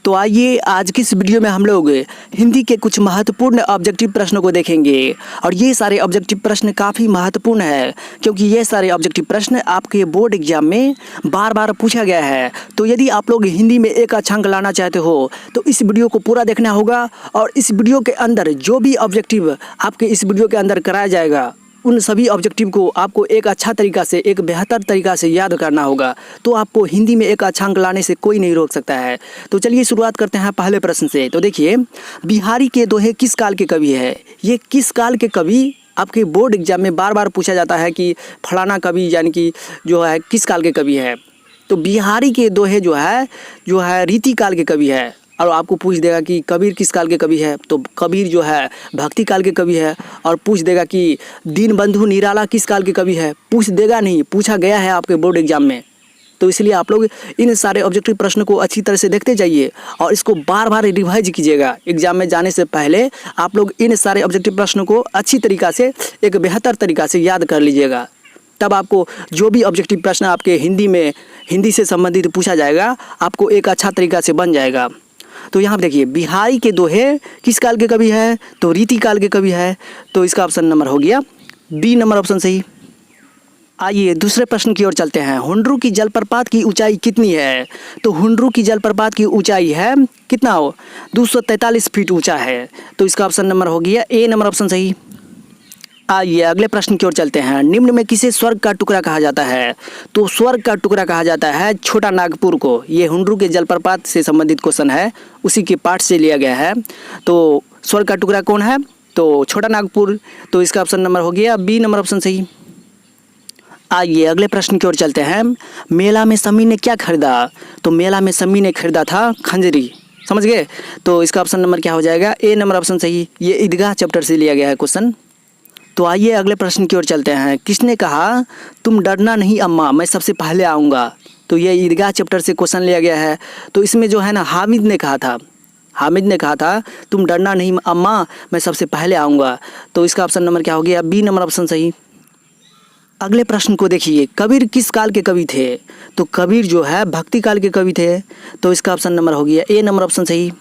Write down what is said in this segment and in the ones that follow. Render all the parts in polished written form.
तो आइए आज की इस वीडियो में हम लोग हिंदी के कुछ महत्वपूर्ण ऑब्जेक्टिव प्रश्नों को देखेंगे। और ये सारे ऑब्जेक्टिव प्रश्न काफ़ी महत्वपूर्ण है क्योंकि ये सारे ऑब्जेक्टिव प्रश्न आपके बोर्ड एग्जाम में बार बार पूछा गया है। तो यदि आप लोग हिंदी में एक अच्छा अंक लाना चाहते हो तो इस वीडियो को पूरा देखना होगा। और इस वीडियो के अंदर जो भी ऑब्जेक्टिव आपके इस वीडियो के अंदर कराया जाएगा उन सभी ऑब्जेक्टिव को आपको एक अच्छा तरीका से, एक बेहतर तरीका से याद करना होगा। तो आपको हिंदी में एक अच्छा अंक लाने से कोई नहीं रोक सकता है। तो चलिए शुरुआत करते हैं पहले प्रश्न से। तो देखिए, बिहारी के दोहे किस काल के कवि है? ये किस काल के कवि आपके बोर्ड एग्जाम में बार बार पूछा जाता है कि फलाना कवि यानी कि जो है किस काल के कवि है। तो बिहारी के दोहे जो है रीति काल के कवि है। और आपको पूछ देगा कि कबीर किस काल के कवि है, तो कबीर जो है भक्ति काल के कवि है। और पूछ देगा कि दीनबंधु निराला किस काल के कवि है, पूछ देगा नहीं, पूछा गया है आपके बोर्ड एग्जाम में। तो इसलिए आप लोग इन सारे ऑब्जेक्टिव प्रश्नों को अच्छी तरह से देखते जाइए और इसको बार बार रिवाइज कीजिएगा। एग्जाम में जाने से पहले आप लोग इन सारे ऑब्जेक्टिव प्रश्नों को अच्छी तरीक़ा से, एक बेहतर तरीक़ा से याद कर लीजिएगा। तब आपको जो भी ऑब्जेक्टिव प्रश्न आपके हिंदी से संबंधित पूछा जाएगा आपको एक अच्छा तरीक़ा से बन जाएगा। तो यहाँ पर देखिए, बिहारी के दोहे किस काल के कवि है? तो रीति काल के कवि है। तो इसका ऑप्शन नंबर हो गया बी नंबर ऑप्शन सही। आइए दूसरे प्रश्न की ओर चलते हैं। हुंडरू की जलप्रपात की ऊंचाई कितनी है? तो हुंडरू की जलप्रपात की ऊंचाई है कितना हो? 243 फीट ऊंचा है। तो इसका ऑप्शन नंबर हो गया ए नंबर ऑप्शन सही। आइए अगले प्रश्न की ओर चलते हैं। निम्न में किसे स्वर्ग का टुकड़ा कहा जाता है? तो स्वर्ग का टुकड़ा कहा जाता है छोटा नागपुर को। ये हुंडरू के जलप्रपात से संबंधित क्वेश्चन है, उसी के पाठ से लिया गया है। तो स्वर्ग का टुकड़ा कौन है? तो छोटा नागपुर। तो इसका ऑप्शन नंबर हो गया बी नंबर ऑप्शन सही। आइए अगले प्रश्न की ओर चलते हैं। मेला में सम्मी ने क्या खरीदा? तो मेला में सम्मी ने खरीदा था खंजरी। समझ गए? तो इसका ऑप्शन नंबर क्या हो जाएगा? ए नंबर ऑप्शन सही। ये ईदगाह चैप्टर से लिया गया है क्वेश्चन। तो आइए अगले प्रश्न की ओर चलते हैं। किसने कहा तुम डरना नहीं अम्मा, मैं सबसे पहले आऊँगा? तो ये ईदगाह चैप्टर से क्वेश्चन लिया गया है। तो इसमें जो है ना हामिद ने कहा था तुम डरना नहीं अम्मा, मैं सबसे पहले आऊँगा। तो इसका ऑप्शन नंबर क्या हो गया? बी नंबर ऑप्शन सही। अगले प्रश्न को देखिए, कबीर किस काल के कवि थे? तो कबीर जो है भक्ति काल के कवि थे। तो इसका ऑप्शन नंबर हो गया ए नंबर ऑप्शन सही।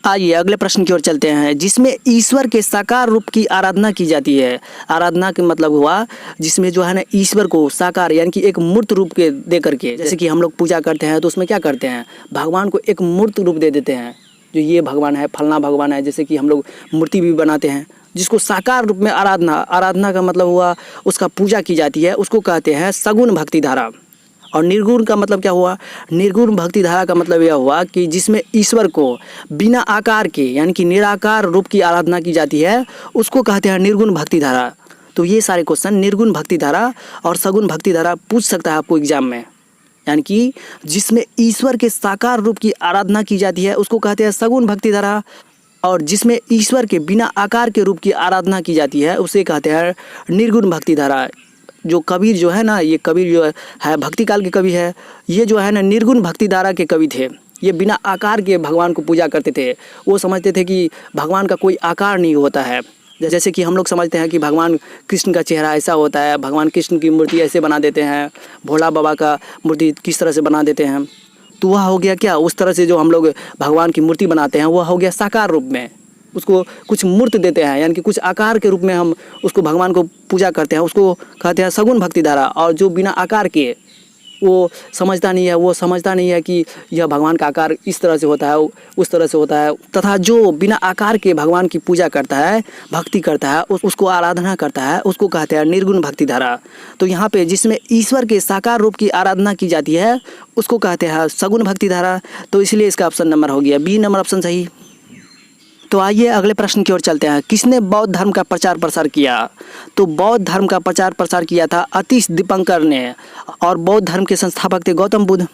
आइए अगले प्रश्न की ओर चलते हैं। जिसमें ईश्वर के साकार रूप की आराधना की जाती है। आराधना के मतलब हुआ जिसमें जो है ना ईश्वर को साकार यानी कि एक मूर्त रूप के दे करके, जैसे कि हम लोग पूजा करते हैं तो उसमें क्या करते हैं, भगवान को एक मूर्त रूप दे देते हैं। जो ये भगवान है, फलना भगवान है, जैसे कि हम लोग मूर्ति भी बनाते हैं जिसको साकार रूप में आराधना का मतलब हुआ उसका पूजा की जाती है, उसको कहते हैं सगुण भक्ति धारा। और निर्गुण का मतलब क्या हुआ? निर्गुण भक्ति धारा का मतलब यह हुआ कि जिसमें ईश्वर को बिना आकार के यानी कि निराकार रूप की आराधना की जाती है उसको कहते हैं निर्गुण भक्ति धारा। तो ये सारे क्वेश्चन निर्गुण भक्ति धारा और सगुण भक्ति धारा पूछ सकता है आपको एग्जाम में। यानी कि जिसमें ईश्वर के साकार रूप की आराधना की जाती है उसको कहते हैं सगुण भक्ति धारा, और जिसमें ईश्वर के बिना आकार के रूप की आराधना की जाती है उसे कहते हैं निर्गुण भक्ति धारा। जो कबीर जो है ना, ये कबीर जो है भक्ति काल के कवि है। ये जो है ना निर्गुण भक्ति धारा के कवि थे। ये बिना आकार के भगवान को पूजा करते थे। वो समझते थे कि भगवान का कोई आकार नहीं होता है। जैसे कि हम लोग समझते हैं कि भगवान कृष्ण का चेहरा ऐसा होता है, भगवान कृष्ण की मूर्ति ऐसे बना देते हैं, भोला बाबा का मूर्ति किस तरह से बना देते हैं। तो वह हो गया क्या, उस तरह से जो हम लोग भगवान की मूर्ति बनाते हैं वह हो गया साकार रूप में। उसको कुछ मूर्त देते हैं यानी कि कुछ आकार के रूप में हम उसको भगवान को पूजा करते हैं, उसको कहते हैं सगुण भक्ति धारा। और जो बिना आकार के वो समझता नहीं है कि यह भगवान का आकार इस तरह से होता है, उस तरह से होता है। तथा जो बिना आकार के भगवान की पूजा करता है, भक्ति करता है, उसको आराधना करता है, उसको कहते हैं निर्गुण भक्ति धारा। तो यहाँ पे जिसमें ईश्वर के साकार रूप की आराधना की जाती है उसको कहते हैं सगुण भक्ति धारा। तो इसलिए इसका ऑप्शन नंबर हो गया बी नंबर ऑप्शन सही। तो आइए अगले प्रश्न की ओर चलते हैं। किसने बौद्ध धर्म का प्रचार प्रसार किया? तो बौद्ध धर्म का प्रचार प्रसार किया था अतीश दीपंकर ने। और बौद्ध धर्म के संस्थापक थे गौतम बुद्ध।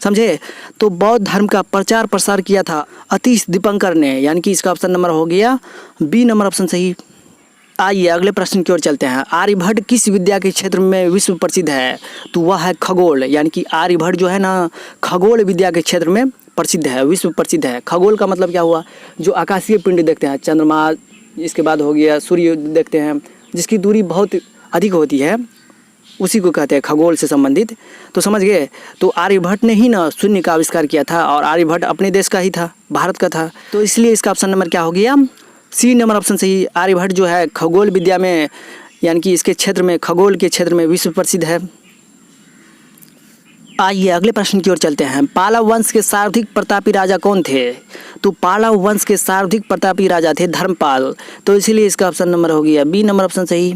समझे? तो बौद्ध धर्म का प्रचार प्रसार किया था अतीश दीपंकर ने, यानी कि इसका ऑप्शन नंबर हो गया बी नंबर ऑप्शन सही। आइए अगले प्रश्न की ओर चलते हैं। आर्यभट्ट किस विद्या के क्षेत्र में विश्व प्रसिद्ध है? तो वह है खगोल। यानी कि आर्यभट्ट जो है ना खगोल विद्या के क्षेत्र में प्रसिद्ध है, विश्व प्रसिद्ध है। खगोल का मतलब क्या हुआ? जो आकाशीय पिंड देखते हैं, चंद्रमा, इसके बाद हो गया सूर्य देखते हैं, जिसकी दूरी बहुत अधिक होती है उसी को कहते हैं खगोल से संबंधित। तो समझ गए। तो आर्यभट्ट ने ही ना शून्य का आविष्कार किया था और आर्यभट्ट अपने देश का ही था, भारत का था। तो इसलिए इसका ऑप्शन नंबर क्या हो गया? सी नंबर ऑप्शन सही। आर्यभट्ट जो है खगोल विद्या में यानी कि इसके क्षेत्र में, खगोल के क्षेत्र में विश्व प्रसिद्ध है। आइए अगले प्रश्न की ओर चलते हैं। पाला वंश के सर्वाधिक प्रतापी राजा कौन थे? तो पाला वंश के सर्वाधिक प्रतापी राजा थे धर्मपाल। तो इसीलिए इसका ऑप्शन नंबर हो गया बी नंबर ऑप्शन सही।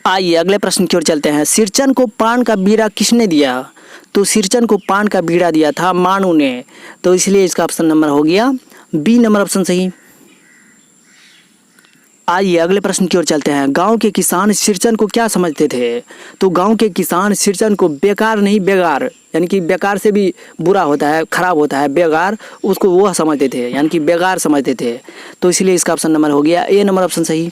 आइए अगले प्रश्न की ओर चलते हैं। सिरचन को पान का बीड़ा किसने दिया? तो सिरचन को पान का बीड़ा दिया था मानु ने। तो इसलिए इसका ऑप्शन नंबर हो गया बी नंबर ऑप्शन सही। आइए अगले प्रश्न की ओर चलते हैं। गांव के किसान सिरचन को क्या समझते थे? तो गांव के किसान सिरचन को बेकार नहीं बेगार, यानी कि बेकार से भी बुरा होता है, खराब होता है, बेगार, उसको वो समझते थे, यानी कि बेगार समझते थे। तो इसलिए इसका ऑप्शन नंबर हो गया ए नंबर ऑप्शन सही।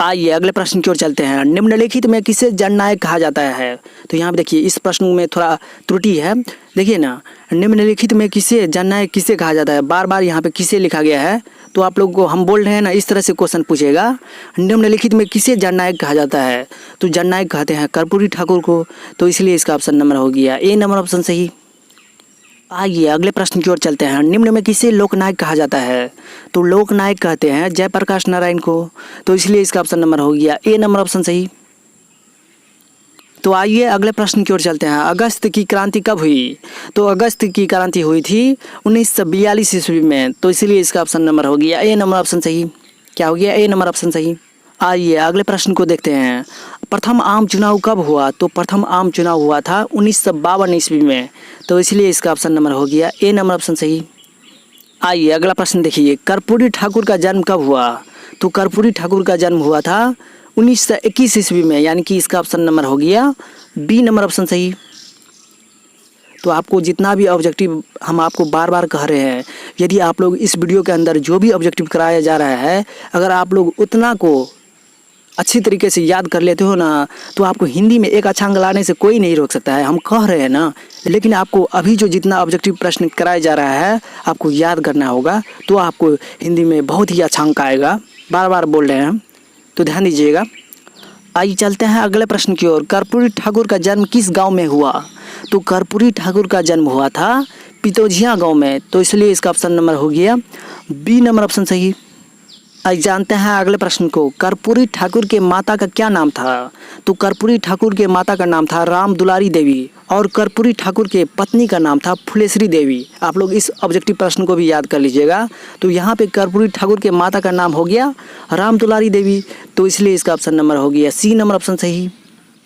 आइए अगले प्रश्न की ओर चलते हैं। निम्नलिखित में किसे जननायक कहा जाता है? तो यहाँ पे देखिए इस प्रश्न में थोड़ा त्रुटि है। देखिए ना, निम्नलिखित में किसे जननायक किसे कहा जाता है, बार बार यहाँ पे किसे लिखा गया है। तो आप लोग को हम बोल रहे हैं ना, इस तरह से क्वेश्चन पूछेगा, निम्नलिखित में किसे जननायक कहा जाता है? तो जननायक कहते हैं कर्पूरी ठाकुर को। तो इसलिए इसका ऑप्शन नंबर हो गया ए नंबर ऑप्शन सही। आइए अगले प्रश्न की ओर चलते हैं। निम्न में किसे लोकनायक कहा जाता है? तो लोकनायक कहते हैं जयप्रकाश नारायण को। तो इसलिए इसका ऑप्शन नंबर हो गया ए नंबर ऑप्शन सही। तो आइए अगले प्रश्न की ओर चलते हैं। अगस्त की क्रांति कब हुई? तो अगस्त की क्रांति हुई थी 1942 ईस्वी में। तो इसलिए इसका ऑप्शन नंबर हो गया ए नंबर ऑप्शन सही। क्या हो गया? ए नंबर ऑप्शन सही। आइए अगले प्रश्न को देखते हैं। प्रथम आम चुनाव कब हुआ? तो प्रथम आम चुनाव हुआ था 1952 ईस्वी में। तो इसलिए इसका ऑप्शन नंबर हो गया ए नंबर ऑप्शन सही। आइए अगला प्रश्न देखिए। कर्पूरी ठाकुर का जन्म कब हुआ? तो कर्पूरी ठाकुर का जन्म हुआ था 1921 ईस्वी में, यानी कि इसका ऑप्शन नंबर हो गया बी नंबर ऑप्शन सही। तो आपको जितना भी ऑब्जेक्टिव हम आपको बार बार कह रहे हैं, यदि आप लोग इस वीडियो के अंदर जो भी ऑब्जेक्टिव कराया जा रहा है, अगर आप लोग उतना को अच्छी तरीके से याद कर लेते हो ना, तो आपको हिंदी में एक अच्छा अंक लाने से कोई नहीं रोक सकता है। हम कह रहे हैं ना, लेकिन आपको अभी जो जितना ऑब्जेक्टिव प्रश्न कराया जा रहा है आपको याद करना होगा, तो आपको हिंदी में बहुत ही अच्छा अंक आएगा। बार बार बोल रहे हैं हम, तो ध्यान दीजिएगा। आइए चलते हैं अगले प्रश्न की ओर। कर्पूरी ठाकुर का जन्म किस गांव में हुआ? तो कर्पूरी ठाकुर का जन्म हुआ था पितौझिया गांव में। तो इसलिए इसका ऑप्शन नंबर हो गया बी नंबर ऑप्शन सही। आइए जानते हैं अगले प्रश्न को। कर्पूरी ठाकुर के माता का क्या नाम था? तो कर्पूरी ठाकुर के माता का नाम था राम दुलारी देवी और कर्पूरी ठाकुर के पत्नी का नाम था फुलेश्वरी देवी। आप लोग इस ऑब्जेक्टिव प्रश्न को भी याद कर लीजिएगा। तो यहाँ पे कर्पूरी ठाकुर के माता का नाम हो गया राम दुलारी देवी। तो इसलिए इसका ऑप्शन नंबर हो गया सी नंबर ऑप्शन सही।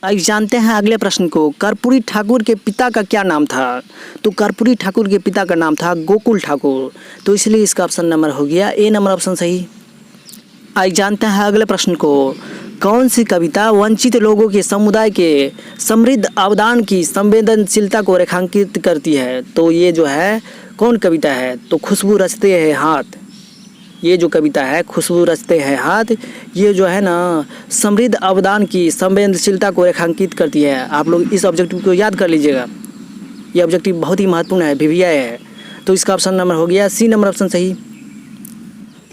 आइए जानते हैं अगले प्रश्न को। कर्पूरी ठाकुर के पिता का क्या नाम था? तो कर्पूरी ठाकुर के पिता का नाम था गोकुल ठाकुर। तो इसलिए इसका ऑप्शन नंबर हो गया ए नंबर ऑप्शन सही। आइए जानते हैं अगले प्रश्न को। कौन सी कविता वंचित लोगों के समुदाय के समृद्ध अवदान की संवेदनशीलता को रेखांकित करती है? तो ये जो है कौन कविता है? तो खुशबू रचते हैं हाथ। ये जो कविता है खुशबू रचते हैं हाथ, ये जो है ना समृद्ध अवदान की संवेदनशीलता को रेखांकित करती है। आप लोग इस ऑब्जेक्टिव को याद कर लीजिएगा। ये ऑब्जेक्टिव बहुत ही महत्वपूर्ण है, VVI है। तो इसका ऑप्शन नंबर हो गया सी नंबर ऑप्शन सही।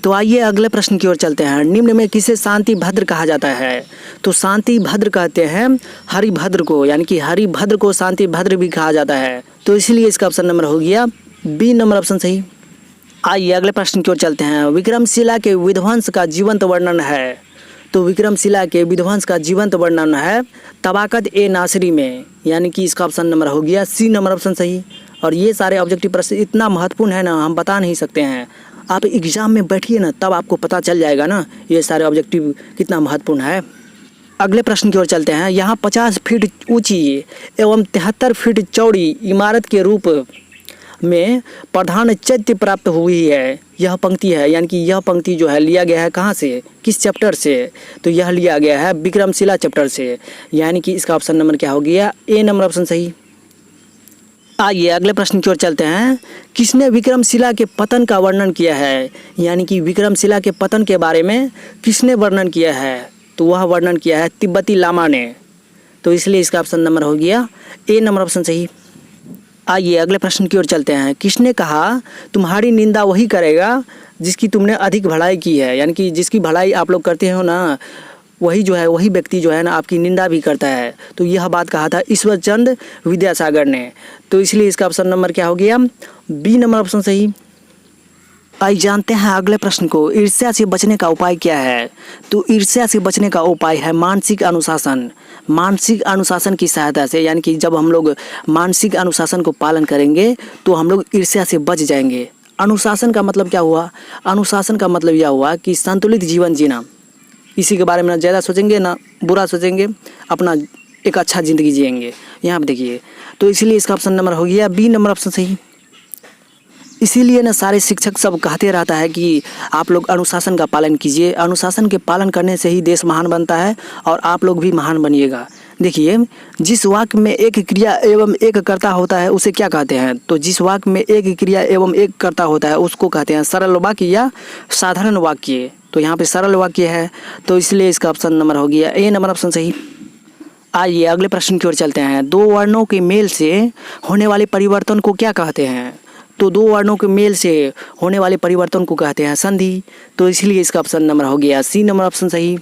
तो आइए अगले प्रश्न की ओर चलते हैं। निम्न में किसे शांति भद्र कहा जाता है? तो शांति भद्र कहते हैं हरिभद्र को, यानी कि हरिभद्र को शांति भद्र भी कहा जाता है। तो इसलिए इसका ऑप्शन नंबर हो गया बी नंबर ऑप्शन सही। आइए अगले प्रश्न की ओर चलते हैं। विक्रमशिला के विध्वंस का जीवंत वर्णन है? तो विक्रमशिला के विध्वंस का जीवंत वर्णन है तबाकत ए नासरी में, यानी कि इसका ऑप्शन नंबर हो गया सी नंबर ऑप्शन सही। और ये सारे ऑब्जेक्टिव प्रश्न इतना महत्वपूर्ण है ना, हम बता नहीं सकते हैं। आप एग्जाम में बैठिए ना, तब आपको पता चल जाएगा ना ये सारे ऑब्जेक्टिव कितना महत्वपूर्ण है। अगले प्रश्न की ओर चलते हैं। यहाँ 50 फीट ऊंची एवं 73 फीट चौड़ी इमारत के रूप में प्रधान चैत्य प्राप्त हुई है, यह पंक्ति है, यानी कि यह पंक्ति जो है लिया गया है कहाँ से, किस चैप्टर से? तो यह लिया गया है विक्रमशिला चैप्टर से, यानी कि इसका ऑप्शन नंबर क्या हो गया ए नंबर ऑप्शन सही। आइए अगले प्रश्न की ओर चलते हैं। किसने विक्रमशिला के पतन का वर्णन किया है? यानी कि विक्रमशिला के पतन के बारे में किसने वर्णन किया है? तो वह वर्णन किया है तिब्बती लामा ने। तो इसलिए इसका ऑप्शन नंबर हो गया ए नंबर ऑप्शन सही। आइए अगले प्रश्न की ओर चलते हैं। किसने कहा तुम्हारी निंदा वही करेगा जिसकी तुमने अधिक भलाई की है? यानी कि जिसकी भलाई आप लोग करते हो ना, वही व्यक्ति जो है ना आपकी निंदा भी करता है। तो यह बात कहा था ईश्वर चंद्र विद्यासागर ने। तो इसलिए इसका ऑप्शन नंबर क्या हो गया? बी नंबर ऑप्शन सही। आइए जानते हैं अगले प्रश्न को, ईर्ष्या से बचने का उपाय क्या है? तो ईर्ष्या से बचने का उपाय है मानसिक अनुशासन। मानसिक अनुशासन की सहायता से, यानी कि जब हम लोग मानसिक अनुशासन को पालन करेंगे तो हम लोग ईर्ष्या से बच जाएंगे। अनुशासन का मतलब क्या हुआ? अनुशासन का मतलब यह हुआ कि संतुलित जीवन जीना। इसी के बारे में ना ज़्यादा सोचेंगे ना बुरा सोचेंगे, अपना एक अच्छा ज़िंदगी जिएंगे। यहाँ पर देखिए, तो इसीलिए इसका ऑप्शन नंबर हो गया बी नंबर ऑप्शन सही। इसीलिए ना सारे शिक्षक सब कहते रहता है कि आप लोग अनुशासन का पालन कीजिए। अनुशासन के पालन करने से ही देश महान बनता है और आप लोग भी महान बनिएगा। देखिए, जिस वाक्य में एक क्रिया एवं एक कर्ता होता है उसे क्या कहते हैं? तो जिस वाक्य में एक क्रिया एवं एक कर्ता होता है उसको कहते हैं सरल वाक्य या साधारण वाक्य। तो यहाँ पे सरल वाक्य है, तो इसलिए इसका ऑप्शन नंबर हो गया ए नंबर ऑप्शन सही। आइए अगले प्रश्न की ओर चलते हैं। दो वर्णों के मेल से होने वाले परिवर्तन को क्या कहते हैं? तो दो वर्णों के मेल से होने वाले परिवर्तन को कहते हैं संधि। तो इसलिए इसका ऑप्शन नंबर हो गया सी नंबर ऑप्शन सही।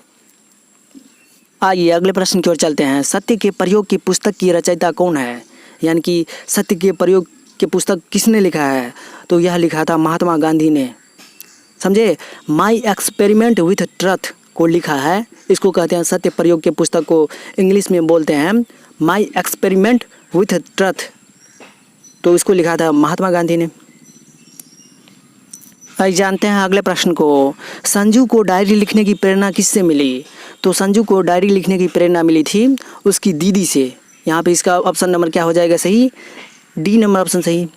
आइए अगले प्रश्न की ओर चलते हैं। सत्य के प्रयोग की पुस्तक की रचयिता कौन है? यानी कि सत्य के प्रयोग की पुस्तक किसने लिखा है? तो यह लिखा था महात्मा गांधी ने। समझे, माई एक्सपेरिमेंट विथ ट्रुथ को लिखा है, इसको कहते हैं सत्य प्रयोग के पुस्तक को इंग्लिश में बोलते हैं माई एक्सपेरिमेंट विथ ट्रुथ। तो इसको लिखा था महात्मा गांधी ने। आइए जानते हैं अगले प्रश्न को। संजू को डायरी लिखने की प्रेरणा किससे मिली? तो संजू को डायरी लिखने की प्रेरणा मिली थी उसकी दीदी से। यहाँ पे इसका ऑप्शन नंबर क्या हो जाएगा सही? डी नंबर ऑप्शन सही।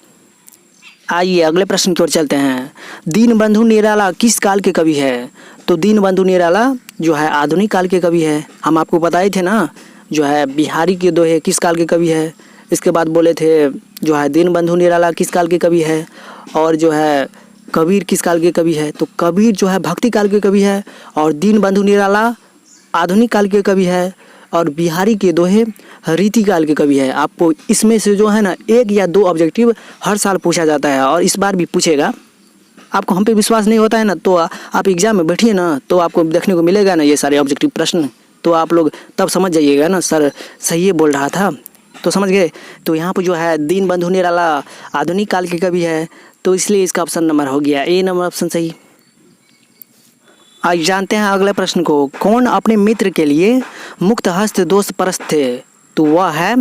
आइए अगले प्रश्न की ओर चलते हैं। दीनबंधु निराला किस काल के कवि है? तो दीनबंधु निराला जो है आधुनिक काल के कवि है। हम आपको बताए थे ना, जो है बिहारी के दोहे किस काल के कवि है। इसके बाद बोले थे जो है दीनबंधु निराला किस काल के कवि है, और जो है कबीर किस काल के कवि है। तो कबीर जो है भक्ति काल के कवि है और दीनबंधु निराला आधुनिक काल के कवि है और बिहारी के दोहे रीति काल के कवि है। आपको इसमें से जो है ना एक या दो ऑब्जेक्टिव हर साल पूछा जाता है और इस बार भी पूछेगा। आपको हम पे विश्वास नहीं होता है ना, तो आप एग्जाम में बैठिए ना, तो आपको देखने को मिलेगा ना ये सारे ऑब्जेक्टिव प्रश्न। तो आप लोग तब समझ जाइएगा ना सर सही बोल रहा था, तो समझ गए। तो यहाँ पर जो है दीनबंधु निराला आधुनिक काल के कवि है, तो इसलिए इसका ऑप्शन नंबर हो गया ए नंबर ऑप्शन सही। आज जानते हैं अगले प्रश्न को। कौन अपने मित्र के लिए मुक्त हस्त दोस्त परस्त थे? तो वह है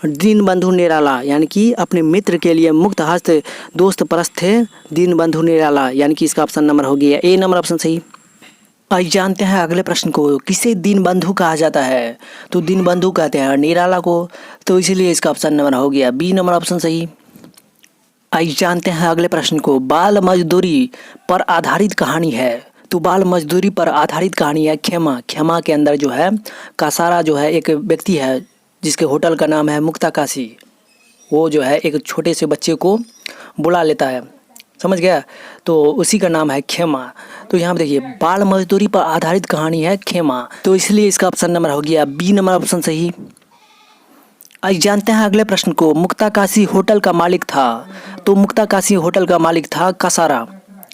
दीनबंधु निराला, यानी कि अपने मित्र के लिए मुक्त हस्त दोस्त परस्त थे दीनबंधु निराला, यानी कि इसका ऑप्शन नंबर हो गया ए नंबर ऑप्शन सही। आज जानते हैं अगले प्रश्न को। किसे दीनबंधु कहा जाता है? तो दीनबंधु कहते हैं निराला को, तो इसीलिए इसका ऑप्शन नंबर हो गया बी नंबर ऑप्शन सही। आज जानते हैं अगले प्रश्न को। बाल मजदूरी पर आधारित कहानी है। तो बाल मजदूरी पर आधारित कहानी है खेमा। खेमा के अंदर जो है कासारा जो है एक व्यक्ति है जिसके होटल का नाम है मुक्ता काशी। वो जो है एक छोटे से बच्चे को बुला लेता है, समझ गया, तो उसी का नाम है खेमा। तो यहाँ पे देखिए बाल मजदूरी पर आधारित कहानी है खेमा, तो इसलिए इसका ऑप्शन नंबर हो गया बी नंबर ऑप्शन सही। आज जानते हैं अगले प्रश्न को। मुक्ता काशी होटल का मालिक था। तो मुक्ता काशी होटल का मालिक था कासारा।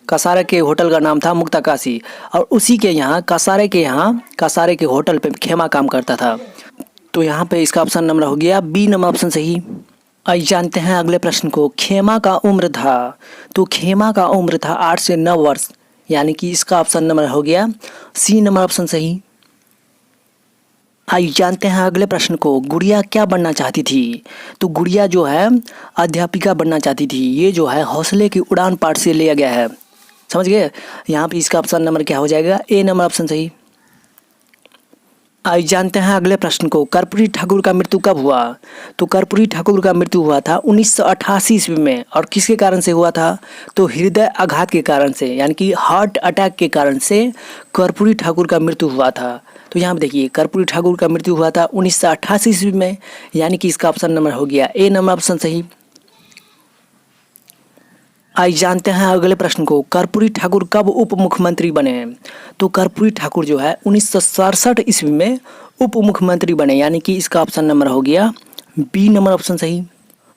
कासारे के होटल का नाम था मुक्ता काशी और उसी के यहाँ कासारे के होटल पे खेमा काम करता था। तो यहाँ पे इसका ऑप्शन नंबर हो गया बी नंबर ऑप्शन सही। आज जानते हैं अगले प्रश्न को। खेमा का उम्र था। तो खेमा का उम्र था 8 से 9 वर्ष, यानी कि इसका ऑप्शन नंबर हो गया सी नंबर ऑप्शन सही। आज जानते हैं अगले प्रश्न को। गुड़िया क्या बनना चाहती थी? तो गुड़िया जो है अध्यापिका बनना चाहती थी। ये जो है हौसले की उड़ान पाठ से लिया गया है, समझ गए। यहाँ पे इसका ऑप्शन नंबर क्या हो जाएगा ए नंबर ऑप्शन सही। आज जानते हैं अगले प्रश्न को। कर्पूरी ठाकुर का मृत्यु कब हुआ? तो कर्पूरी ठाकुर का मृत्यु हुआ था 1988 ईस्वी में, और किसके कारण से हुआ था? तो हृदय आघात के कारण से, यानी कि हार्ट अटैक के कारण से कर्पूरी ठाकुर का मृत्यु हुआ था। तो यहाँ पे देखिए कर्पूरी ठाकुर का मृत्यु हुआ था 1988 ईस्वी में, यानी कि इसका ऑप्शन नंबर हो गया ए नंबर ऑप्शन सही। आज जानते हैं अगले प्रश्न को। कर्पूरी ठाकुर कब उप मुख्यमंत्री बने? तो कर्पूरी ठाकुर जो है 1967 ईस्वी में उप मुख्यमंत्री बने, यानी कि इसका ऑप्शन नंबर हो गया बी नंबर ऑप्शन सही।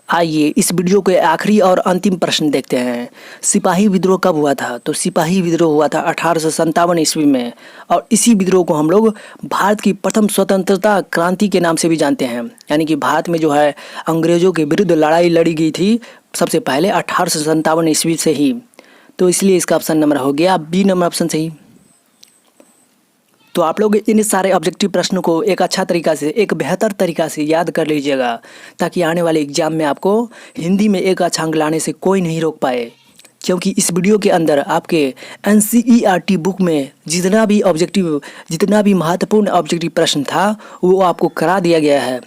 आइए इस वीडियो के आखिरी और अंतिम प्रश्न देखते हैं। सिपाही विद्रोह कब हुआ था? तो सिपाही विद्रोह हुआ था 1857 ईस्वी में, और इसी विद्रोह को हम लोग भारत की प्रथम स्वतंत्रता क्रांति के नाम से भी जानते हैं। यानी कि भारत में जो है अंग्रेजों के विरुद्ध लड़ाई लड़ी गई थी सबसे पहले 1857 ईस्वी से ही। तो इसलिए इसका ऑप्शन नंबर हो गया बी नंबर ऑप्शन सही। तो आप लोग इन सारे ऑब्जेक्टिव प्रश्नों को एक अच्छा तरीका से, एक बेहतर तरीका से याद कर लीजिएगा, ताकि आने वाले एग्जाम में आपको हिंदी में एक अच्छा अंक लाने से कोई नहीं रोक पाए। क्योंकि इस वीडियो के अंदर आपके NCERT बुक में जितना भी महत्वपूर्ण ऑब्जेक्टिव प्रश्न था वो आपको करा दिया गया है।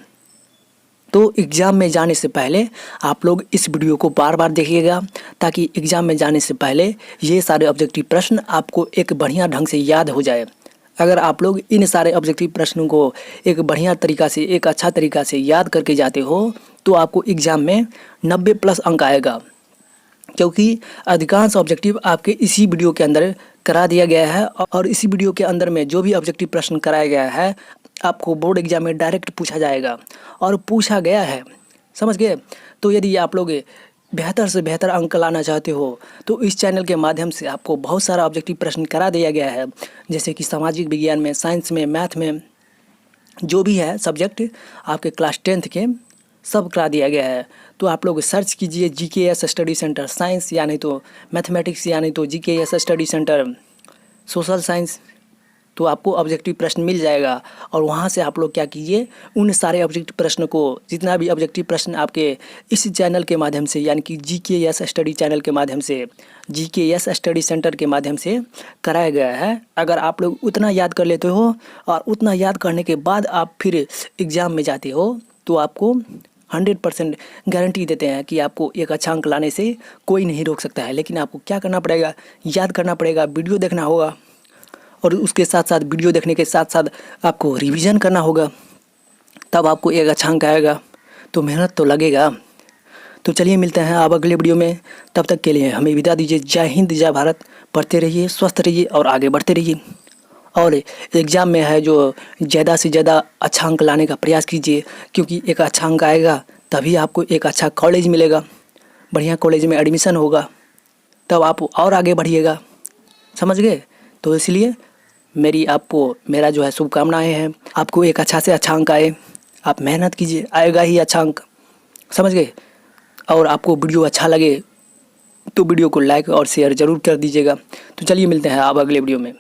तो एग्ज़ाम में जाने से पहले आप लोग इस वीडियो को बार बार देखिएगा, ताकि एग्ज़ाम में जाने से पहले ये सारे ऑब्जेक्टिव प्रश्न आपको एक बढ़िया ढंग से याद हो जाए। अगर आप लोग इन सारे ऑब्जेक्टिव प्रश्नों को एक बढ़िया तरीका से, एक अच्छा तरीका से याद करके जाते हो तो आपको एग्ज़ाम में 90+ अंक आएगा। क्योंकि अधिकांश ऑब्जेक्टिव आपके इसी वीडियो के अंदर करा दिया गया है, और इसी वीडियो के अंदर में जो भी ऑब्जेक्टिव प्रश्न कराया गया है आपको बोर्ड एग्जाम में डायरेक्ट पूछा जाएगा और पूछा गया है। समझ गए? तो यदि आप लोग बेहतर से बेहतर अंक लाना चाहते हो तो इस चैनल के माध्यम से आपको बहुत सारा ऑब्जेक्टिव प्रश्न करा दिया गया है, जैसे कि सामाजिक विज्ञान में, साइंस में, मैथ में, जो भी है सब्जेक्ट आपके क्लास 10th के सब करा दिया गया है। तो आप लोग सर्च कीजिए GKS स्टडी सेंटर साइंस, या नहीं तो मैथमेटिक्स, या नहीं तो GKS study centre social science, तो आपको ऑब्जेक्टिव प्रश्न मिल जाएगा। और वहाँ से आप लोग क्या कीजिए, उन सारे ऑब्जेक्टिव प्रश्न को, जितना भी ऑब्जेक्टिव प्रश्न आपके इस चैनल के माध्यम से, यानी कि GKS स्टडी चैनल के माध्यम से, GKS स्टडी सेंटर के माध्यम से कराया गया है, अगर आप लोग उतना याद कर लेते हो और उतना याद करने के बाद आप फिर एग्ज़ाम में जाते हो तो आपको 100% गारंटी देते हैं कि आपको एक अच्छा अंक लाने से कोई नहीं रोक सकता है। लेकिन आपको क्या करना पड़ेगा, याद करना पड़ेगा, वीडियो देखना होगा, और उसके साथ साथ वीडियो देखने के साथ साथ आपको रिवीजन करना होगा, तब आपको एक अच्छा अंक आएगा। तो मेहनत तो लगेगा। तो चलिए मिलते हैं अब अगले वीडियो में। तब तक के लिए हमें विदा दीजिए। जय हिंद, जय भारत। पढ़ते रहिए, स्वस्थ रहिए और आगे बढ़ते रहिए। और एग्ज़ाम में है जो ज़्यादा से ज़्यादा अच्छा अंक लाने का प्रयास कीजिए, क्योंकि एक अच्छा अंक आएगा तभी आपको एक अच्छा कॉलेज मिलेगा, बढ़िया कॉलेज में एडमिशन होगा, तब आप और आगे बढ़िएगा। समझ गए? तो इसलिए मेरा जो है शुभकामनाएं हैं, आपको एक अच्छा से अच्छा अंक आए। आप मेहनत कीजिए, आएगा ही अच्छा अंक। समझ गए? और आपको वीडियो अच्छा लगे तो वीडियो को लाइक और शेयर ज़रूर कर दीजिएगा। तो चलिए मिलते हैं अब अगले वीडियो में।